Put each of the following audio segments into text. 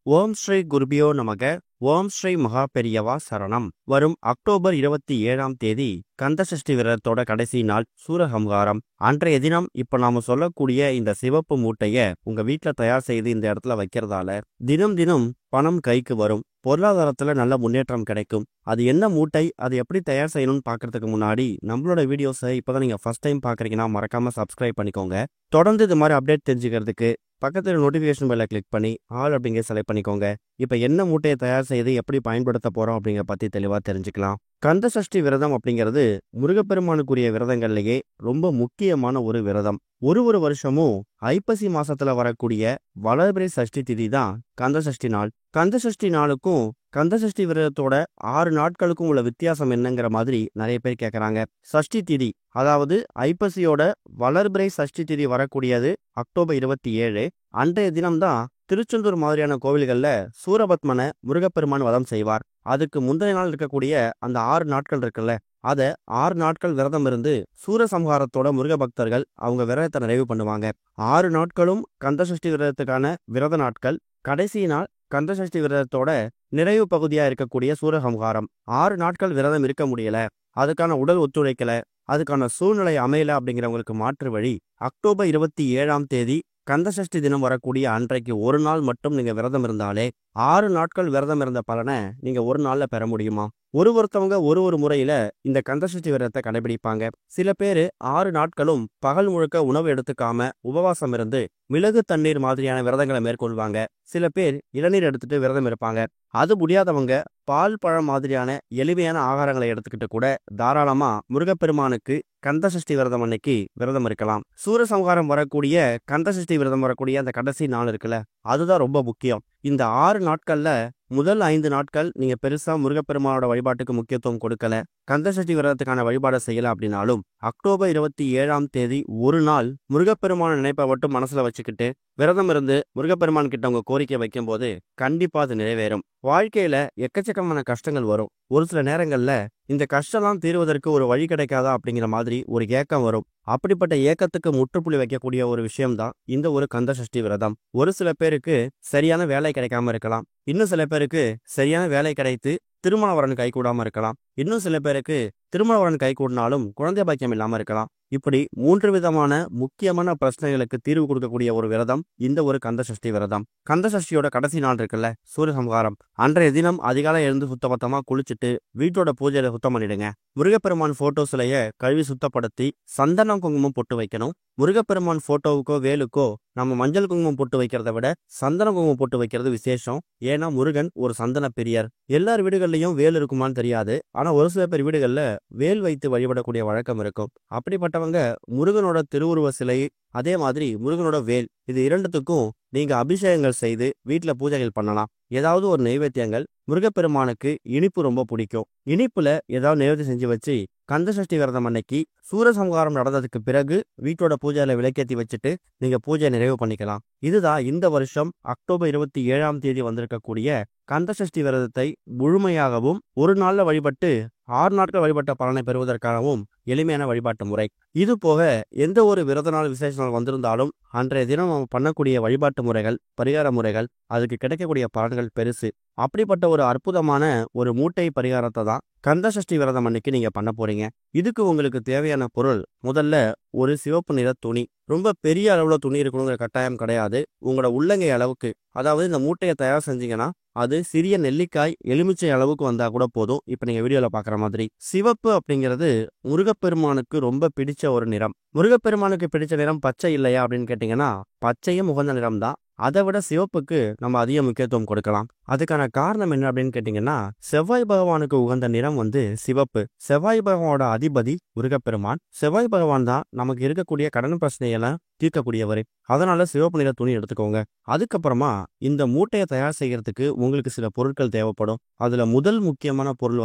ஓம் ஸ்ரீ குருபியோ நமக. ஓம் ஸ்ரீ மகா பெரியவா சரணம். வரும் அக்டோபர் 27ஆம் தேதி கந்தசஷ்டி விரதத்தோட கடைசி நாள் சூரசம்ஹாரம். அன்றைய தினம் இப்ப நாம சொல்லக்கூடிய இந்த சிவப்பு மூட்டைய உங்க வீட்டுல தயார் செய்து இந்த இடத்துல வைக்கிறதால தினம் தினம் பணம் கைக்கு வரும். பொருளாதாரத்துல நல்ல முன்னேற்றம் கிடைக்கும். அது என்ன மூட்டை, அது எப்படி தயார் செய்யணும்னு பாக்குறதுக்கு முன்னாடி நம்மளோட வீடியோஸை இப்பதான் நீங்க ஃபர்ஸ்ட் டைம் பாக்குறீங்கன்னா மறக்காம சப்ஸ்கிரைப் பண்ணிக்கோங்க. தொடர்ந்து இது மாதிரி அப்டேட் தெரிஞ்சுக்கிறதுக்கு பக்கத்துல நோட்டிபிகேஷன் பெல்லை கிளிக் பண்ணி ஆல் அப்படிங்கிற செலக்ட் பண்ணிக்கோங்க. இப்ப என்ன மூட்டையை தயார் செய்து எப்படி பயன்படுத்த போறோம் அப்படிங்கிற பத்தி தெளிவா தெரிஞ்சுக்கலாம். கந்த சஷ்டி விரதம் அப்படிங்கிறது முருகப்பெருமானுக்குரிய விரதங்கள்லயே ரொம்ப முக்கியமான ஒரு விரதம். ஒரு வருஷமும் ஐப்பசி மாசத்துல வரக்கூடிய வளர்பிறை சஷ்டி திதி தான் கந்த சஷ்டி நாள். கந்த சஷ்டி நாளுக்கும் கந்த சஷ்டி விரதத்தோட 6 நாட்களுக்கும் உள்ள வித்தியாசம் என்னங்கிற மாதிரி நிறைய பேர் கேட்கறாங்க. சஷ்டி திதி, அதாவது ஐப்பசியோட வளர்பிறை சஷ்டி திதி வரக்கூடியது அக்டோபர் 27. அன்றைய தினம்தான் திருச்செந்தூர் மாதிரியான கோவில்கள்ல சூரபத்மனை முருகப்பெருமான் வதம் செய்வார். அதுக்கு முந்தைய நாள் இருக்கக்கூடிய அந்த 6 நாட்கள் இருக்குல்ல, அத 6 நாட்கள் விரதம் இருந்து சூரசம்ஹாரத்தோட முருக பக்தர்கள் அவங்க விரதத்தை நிறைவு பண்ணுவாங்க. 6 நாட்களும் கந்தசஷ்டி விரதத்துக்கான விரத நாட்கள். கடைசி நாள் கந்தசஷ்டி விரதத்தோட நிறைவு பகுதியா இருக்கக்கூடிய சூரசம்ஹாரம். 6 நாட்கள் விரதம் இருக்க முடியல, அதுக்கான உடல் ஒத்துழைக்கல, அதுக்கான சூழ்நிலை அமையல அப்படிங்கிறவங்களுக்கு மாற்று வழி அக்டோபர் 27ஆம் தேதி கந்தசஷ்டி தினம் வரக்கூடிய அன்றைக்கு ஒரு நாள் மட்டும் நீங்க விரதம் இருந்தாலே 6 நாட்கள் விரதம் இருந்த பலனை நீங்க ஒரு நாள்ல பெற முடியுமா? ஒருத்தவங்க ஒரு முறையில இந்த கந்தசஷ்டி விரதத்தை கடைபிடிப்பாங்க. சில பேரு 6 நாட்களும் பகல் முழுக்க உணவு எடுத்துக்காம உபவாசம் இருந்து மிளகு தண்ணீர் மாதிரியான விரதங்களை மேற்கொள்வாங்க. சில பேர் இளநீர் எடுத்துட்டு விரதம் இருப்பாங்க. அது முடியாதவங்க பால் பழம் மாதிரியான எளிமையான ஆகாரங்களை எடுத்துக்கிட்டு கூட தாராளமா முருகப்பெருமானுக்கு கந்தசஷ்டி விரதம் அன்னைக்கு விரதம் இருக்கலாம். சூரசம்ஹாரம் வரக்கூடிய கந்தசஷ்டி விரதம் வரக்கூடிய அந்த கடைசி நாள் இருக்குல்ல, அதுதான் ரொம்ப முக்கியம். இந்த 6 நாட்கள்ல முதல் 5 நாட்கள் நீங்க பெருசா முருகப்பெருமானோட வழிபாட்டுக்கு முக்கியத்துவம் கொடுக்கல, கந்தசஷ்டி விரதத்துக்கான வழிபாடை செய்யல அப்படின்னாலும் அக்டோபர் 27ஆம் தேதி ஒரு நாள் முருகப்பெருமான நினைப்பை மட்டும் மனசுல வச்சுக்கிட்டு விரதம் இருந்து முருகப்பெருமான் கிட்ட உங்க கோரிக்கை வைக்கும் போது கண்டிப்பா அது நிறைவேறும். வாழ்க்கையில எக்கச்சக்கமான கஷ்டங்கள் வரும். ஒரு சில நேரங்கள்ல இந்த கஷ்டம்லாம் தீர்வதற்கு ஒரு வழி கிடைக்காதா அப்படிங்கிற மாதிரி ஒரு ஏக்கம் வரும். அப்படிப்பட்ட ஏக்கத்துக்கு முற்றுப்புள்ளி வைக்கக்கூடிய ஒரு விஷயம்தான் இந்த ஒரு கந்தசஷ்டி விரதம். ஒரு சில பேருக்கு சரியான வேலை கிடைக்காம இருக்கலாம். இன்னும் சில பேருக்கு சரியான வேலை கிடைத்து திருமண வரன் கைகூடாம இருக்கலாம். இன்னும் சில பேருக்கு திருமண வரன் கைகூடினாலும் குழந்தை பாக்கியம் இல்லாம இருக்கலாம். இப்படி 3 விதமான முக்கியமான பிரச்சனைகளுக்கு தீர்வு கொடுக்கக்கூடிய ஒரு விரதம் இந்த ஒரு கந்தசஷ்டி விரதம். கந்தசஷ்டியோட கடைசி நாள் இருக்குல்ல, சூரசம்ஹாரம், அன்றைய தினம் அதிகாலை எழுந்து சுத்தபத்தமா குளிச்சுட்டு வீட்டோட பூஜையில சுத்தம் பண்ணிடுங்க. முருகப்பெருமான் போட்டோ சிலைய கழுவி சுத்தப்படுத்தி சந்தனம் குங்குமம் பொட்டு வைக்கணும். முருகப்பெருமான் போட்டோவுக்கோ வேலுக்கோ நம்ம மஞ்சள் குங்குமம் போட்டு வைக்கிறத விட சந்தன குங்குமம் போட்டு வைக்கிறது விசேஷம். ஏன்னா முருகன் ஒரு சந்தன பிரியர். எல்லார் வீடுகள்லயும் வேல் இருக்குமான்னு தெரியாது, ஆனா ஒரு சில பேர் வீடுகள்ல வேல் வைத்து வழிபடக்கூடிய வழக்கம் இருக்கும். அப்படிப்பட்டவங்க முருகனோட திருவுருவ சிலை, அதே மாதிரி முருகனோட வேல், இது இரண்டுத்துக்கும் நீங்க அபிஷேகங்கள் செய்து வீட்டுல பூஜைகள் பண்ணலாம். ஏதாவது ஒரு நைவேத்தியங்கள், முருகப்பெருமானுக்கு இனிப்பு ரொம்ப பிடிக்கும். இனிப்புல ஏதாவது நைவேத்தியம் செஞ்சு வச்சு கந்தசஷ்டி விரதம் அன்னைக்கு சூரசம்ஹாரம் நடந்ததுக்கு பிறகு வீட்டோட பூஜையில விளக்கேற்றி வச்சுட்டு நீங்க பூஜை நிறைவு பண்ணிக்கலாம். இதுதான் இந்த வருஷம் அக்டோபர் 27ஆம் தேதி வந்திருக்கக்கூடிய கந்தசஷ்டி விரதத்தை முழுமையாகவும் ஒரு நாள்ல வழிபட்டு 6 நாட்கள் வழிபட்ட பலனை பெறுவதற்காகவும் எளிமையான வழிபாட்டு முறை. இது போக எந்த ஒரு விரத நாள் விசேஷ நாள் வந்திருந்தாலும் அன்றைய தினம் நம்ம பண்ணக்கூடிய வழிபாட்டு முறைகள், பரிகார முறைகள், அதுக்கு கிடைக்கக்கூடிய பலன்கள் பெருசு. அப்படிப்பட்ட ஒரு அற்புதமான ஒரு மூட்டை பரிகாரத்தை தான் கந்தசஷ்டி விரதம் அன்னைக்கு நீங்க பண்ண போறீங்க. இதுக்கு உங்களுக்கு தேவையான பொருள், முதல்ல ஒரு சிவப்பு நிற துணி. ரொம்ப பெரிய அளவுல துணி இருக்கணுங்கிற கட்டாயம் கிடையாது. உங்களோட உள்ளங்கை அளவுக்கு, அதாவது இந்த மூட்டையை தயார் செஞ்சீங்கன்னா அது சிறிய நெல்லிக்காய் எலுமிச்சை அளவுக்கு வந்தா கூட போதும். இப்ப நீங்க வீடியோல பாக்குற மாதிரி சிவப்பு அப்படிங்கிறது முருகப்பெருமானுக்கு ரொம்ப பிடிச்ச ஒரு நிறம். முருகப்பெருமானுக்கு பிடிச்ச நிறம் பச்சை இல்லையா அப்படின்னு கேட்டீங்கன்னா பச்சையும் உகந்த நிறம் தான். அதை விட சிவப்புக்கு நம்ம அதிக முக்கியத்துவம் கொடுக்கலாம். அதுக்கான காரணம் என்ன அப்படின்னு கேட்டீங்கன்னா, செவ்வாய் பகவானுக்கு உகந்த நிறம் சிவப்பு. செவ்வாய் பகவானோட அதிபதி முருகப்பெருமான். செவ்வாய் பகவான் தான் நமக்கு இருக்கக்கூடிய கடன் பிரச்சனையெல்லாம் தீர்க்கக்கூடியவர். அதனால சிவப்பு நிற துணி எடுத்துக்கோங்க. அதுக்கப்புறமா இந்த மூட்டையை தயார் செய்யறதுக்கு உங்களுக்கு சில பொருட்கள் தேவைப்படும். அதுல முதல் முக்கியமான பொருள்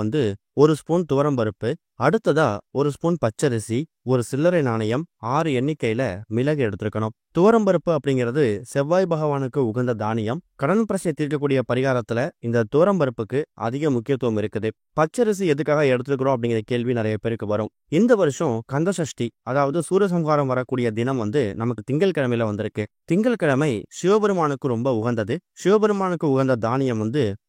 1 ஸ்பூன் துவரம்பருப்பு, அடுத்ததா 1 ஸ்பூன் பச்சரிசி, ஒரு சில்லறை நாணயம், 6 எண்ணிக்கையில மிளகு எடுத்துருக்கணும். துவரம்பருப்பு அப்படிங்கிறது செவ்வாய் பகவானுக்கு உகந்த தானியம். கடன் பிரச்சனை தீர்க்கக்கூடிய பரிகாரத்துல இந்த துவரம்பருப்புக்கு அதிக முக்கியத்துவம் இருக்குது. பச்சரிசி எதுக்காக எடுத்துக்கிறோம் அப்படிங்கிற கேள்வி நிறைய பேருக்கு வரும். இந்த வருஷம் கந்தசஷ்டி, அதாவது சூரசம்ஹாரம் வரக்கூடிய தினம் நமக்கு திங்கட்கிழமையில வந்திருக்கு. திங்கட்கிழமை சிவபெருமானுக்கு ரொம்ப உகந்தது. சிவபெருமானுக்கு உகந்த தானியம்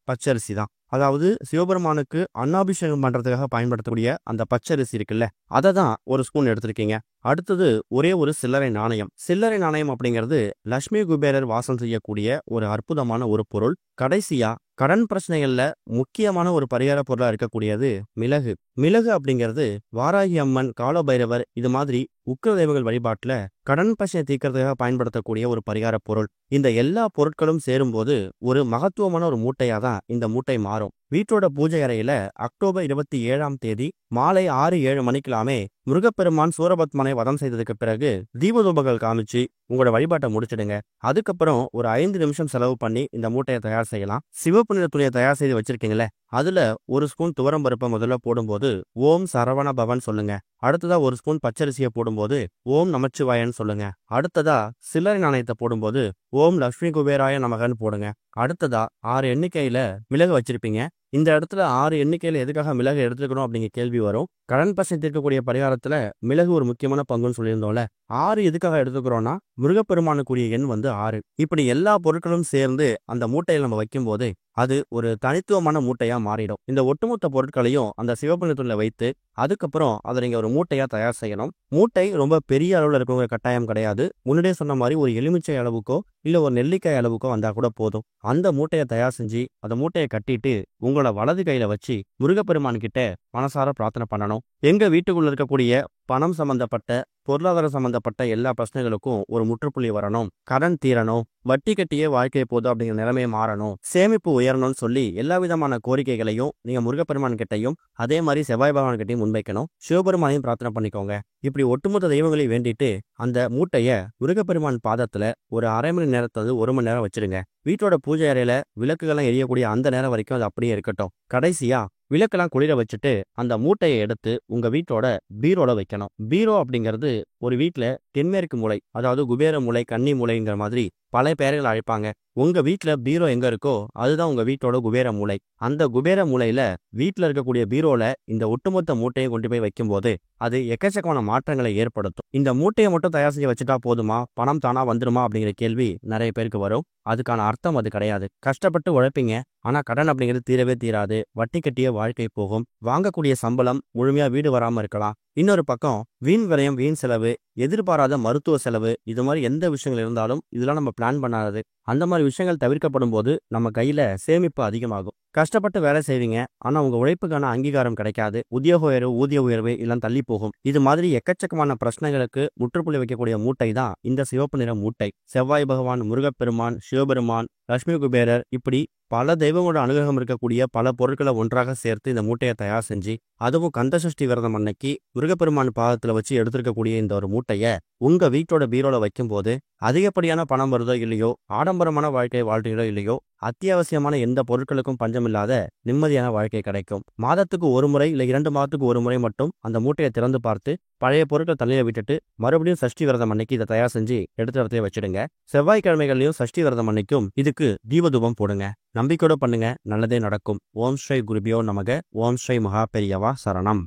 பச்சரிசி தான். அதாவது சிவபெருமானுக்கு அன்னாபிஷேகம் பண்றதுக்காக பயன்படுத்தக்கூடிய அந்த பச்சரிசி இருக்குல்ல, அதை தான் ஒரு ஸ்பூன் எடுத்திருக்கீங்க. அடுத்தது ஒரே ஒரு சில்லறை நாணயம். சில்லறை நாணயம் அப்படிங்கிறது லட்சுமி குபேரர் வாசம் செய்யக்கூடிய ஒரு அற்புதமான ஒரு பொருள். கடைசியா கடன் பிரச்சனைகள்ல முக்கியமான ஒரு பரிகார பொருளா இருக்கக்கூடியது மிளகு. மிளகு அப்படிங்கிறது வாராகி அம்மன், காலபைரவர் இது மாதிரி உக்கிர தெய்வங்கள் வழிபாட்டுல கடன் பிரச்சனை தீர்க்கறதுக்காக பயன்படுத்தக்கூடிய ஒரு பரிகார பொருள். இந்த எல்லா பொருட்களும் சேரும்போது ஒரு மகத்துவமான ஒரு மூட்டையா தான் இந்த மூட்டை மாறும். வீட்டோட பூஜை அறையில அக்டோபர் 27ஆம் தேதி மாலை 6-7 மணிக்கெல்லாமே முருகப்பெருமான் சூரபத்மனை வதம் செய்ததுக்கு பிறகு தீபதூபங்கள் காமிச்சு உங்களோட வழிபாட்டை முடிச்சிடுங்க. அதுக்கப்புறம் ஒரு 5 நிமிஷம் செலவு பண்ணி இந்த மூட்டையை தயார் செய்யலாம். சிவப்பு நிற துணியை தயார் செய்து வச்சிருக்கீங்களே, அதுல ஒரு ஸ்பூன் துவரம் பருப்பை முதல்ல போடும்போது ஓம் சரவண பவன் சொல்லுங்க. அடுத்ததா ஒரு ஸ்பூன் பச்சரிசியை போடும்போது ஓம் நமச்சிவாயன்னு சொல்லுங்க. அடுத்ததா சில்லறை நாணயத்தை போடும்போது ஓம் லட்சுமி குபேராய நமகன்னு போடுங்க. அடுத்ததா 6 எண்ணிக்கையில மிளகு வச்சிருப்பீங்க. இந்த இடத்துல 6 எண்ணிக்கையில எதுக்காக மிளகு எடுத்துக்கணும் அப்படிங்கிற கேள்வி வரும். கடன் பிரச்சனை தீர்க்கக்கூடிய பரிகாரத்துல மிளகு ஒரு முக்கியமான பங்குன்னு சொல்லியிருந்தோம்ல. 6 எதுக்காக எடுத்துக்கிறோம்னா முருகப்பெருமானுக்குரிய எண் 6. இப்படி எல்லா பொருட்களும் சேர்ந்து அந்த மூட்டையில் நம்ம வைக்கும் போது அது ஒரு தனித்துவமான மூட்டையா மாறிடும். இந்த ஒட்டுமொத்த பொருட்களையும் அந்த சிவப்பு வைத்து அதுக்கப்புறம் அதை நீங்க ஒரு மூட்டையா தயார் செய்யணும். மூட்டை ரொம்ப பெரிய அளவுல இருக்கவங்க கட்டாயம் கிடையாது. முன்னாடியே சொன்ன மாதிரி ஒரு எலுமிச்சை அளவுக்கோ இல்ல ஒரு நெல்லிக்காய் அளவுக்கோ வந்தா கூட போதும். அந்த மூட்டையை தயார் செஞ்சு அந்த மூட்டையை கட்டிட்டு உங்களோட வலது கையில வச்சு முருகப்பெருமான் கிட்ட மனசார பிரார்த்தனை பண்ணணும். எங்க வீட்டுக்குள்ள இருக்கக்கூடிய பணம் சம்பந்தப்பட்ட பொருளாதாரம் சம்பந்தப்பட்ட எல்லா பிரச்சனைகளுக்கும் ஒரு முற்றுப்புள்ளி வரணும், கடன் தீரணும், வட்டி கட்டியே வாழ்க்கை போதும் அப்படிங்கிற நிலைமையை மாறணும், சேமிப்பு உயரணும்னு சொல்லி எல்லா விதமான கோரிக்கைகளையும் நீங்க முருகப்பெருமான் கிட்டையும் அதே மாதிரி செவ்வாய் பகவான் கிட்டையும் முன்வைக்கணும். சிவபெருமானையும் பிரார்த்தனை பண்ணிக்கோங்க. இப்படி ஒட்டுமொத்த தெய்வங்களையும் வேண்டிட்டு அந்த மூட்டைய முருகப்பெருமான் பாதத்துல ஒரு அரை மணி நேரத்தது 1 மணி நேரம் வச்சிருங்க. வீட்டோட பூஜை அறையில விளக்குகள்லாம் எரியக்கூடிய அந்த நேரம் வரைக்கும் அது அப்படியே இருக்கட்டும். கடைசியா விளக்கெல்லாம் குளிர வச்சுட்டு அந்த மூட்டையை எடுத்து உங்க வீட்டோட பீரோல வைக்கணும். பீரோ அப்படிங்கிறது ஒரு வீட்டுல தென்மேற்கு மூலை, அதாவது குபேர மூலை, கன்னி மூலைங்கிற மாதிரி பல பெயர்கள் அழைப்பாங்க. உங்க வீட்டுல பீரோ எங்க இருக்கோ அதுதான் உங்க வீட்டோட குபேர மூலை. அந்த குபேர மூலையில வீட்டுல இருக்கக்கூடிய பீரோல இந்த ஒட்டுமொத்த மூட்டையை கொண்டு போய் வைக்கும் போது அது எக்கச்சக்கமான மாற்றங்களை ஏற்படுத்தும். இந்த மூட்டையை மட்டும் தயார் செய்ய வச்சுட்டா போதுமா, பணம் தானா வந்துருமா அப்படிங்கிற கேள்வி நிறைய பேருக்கு வரும். அதுக்கான அர்த்தம் அது கிடையாது. கஷ்டப்பட்டு உழைப்பீங்க, ஆனா கடன் அப்படிங்கிறது தீரவே தீராது. வட்டி கட்டிய வாழ்க்கை போகும். வாங்கக்கூடிய சம்பளம் முழுமையா வீடு வராம இருக்கலாம். இன்னொரு பக்கம் வீண் விரயம், வீண் செலவு, எதிர்பாராத மருத்துவ செலவு, இது மாதிரி எந்த விஷயங்கள் இருந்தாலும் இதெல்லாம் நம்ம பிளான் பண்ணாதது. அந்த மாதிரி விஷயங்கள் தவிர்க்கப்படும் போது நம்ம கையில சேமிப்பு அதிகமாகும். கஷ்டப்பட்டு வேலை செய்வீங்க, ஆனா உங்க உழைப்புக்கான அங்கீகாரம் கிடைக்காது. உத்தியோக உயர்வு, ஊதிய உயர்வு எல்லாம் தள்ளி போகும். இது மாதிரி எக்கச்சக்கமான பிரச்சனைகளுக்கு முற்றுப்புள்ளி வைக்கக்கூடிய மூட்டை தான் இந்த சிவப்பு நிற மூட்டை. செவ்வாய் பகவான், முருகப்பெருமான், சிவபெருமான், லட்சுமி குபேரர் இப்படி பல தெய்வங்களோட அனுகிரகம் இருக்கக்கூடிய பல பொருட்களை ஒன்றாக சேர்த்து இந்த மூட்டையை தயார் செஞ்சு, அதுவும் கந்தசஷ்டி விரதம் அன்னைக்கு முருகப்பெருமான் பாதத்துல வச்சு எடுத்திருக்கக்கூடிய இந்த ஒரு மூட்டைய உங்க வீட்டோட பீரோல வைக்கும் போது அதிகப்படியான பணம் வருதோ இல்லையோ, ஆடம்பரமான வாழ்க்கையை வாழ்றீங்களோ இல்லையோ, அத்தியாவசியமான எந்த பொருட்களுக்கும் பஞ்சமில்லாத நிம்மதியான வாழ்க்கை கிடைக்கும். மாதத்துக்கு ஒரு முறை இல்ல 2 மாதத்துக்கு ஒரு முறை மட்டும் அந்த மூட்டையை திறந்து பார்த்து பழைய பொருட்கள் தலையில விட்டுட்டு மறுபடியும் சஷ்டி விரதம் அன்னைக்கு இதை தயார் செஞ்சு எடுத்த இடத்துல வச்சிடுங்க. செவ்வாய்க்கிழமைகள்லயும் சஷ்டி விரதம் அன்னைக்கும் இதுக்கு தீபதூபம் போடுங்க. நம்பிக்கையோட பண்ணுங்க, நல்லதே நடக்கும். ஓம் ஸ்ரீ குருபியோ நமக. ஓம் ஸ்ரீ மகா பெரியவா சரணம்.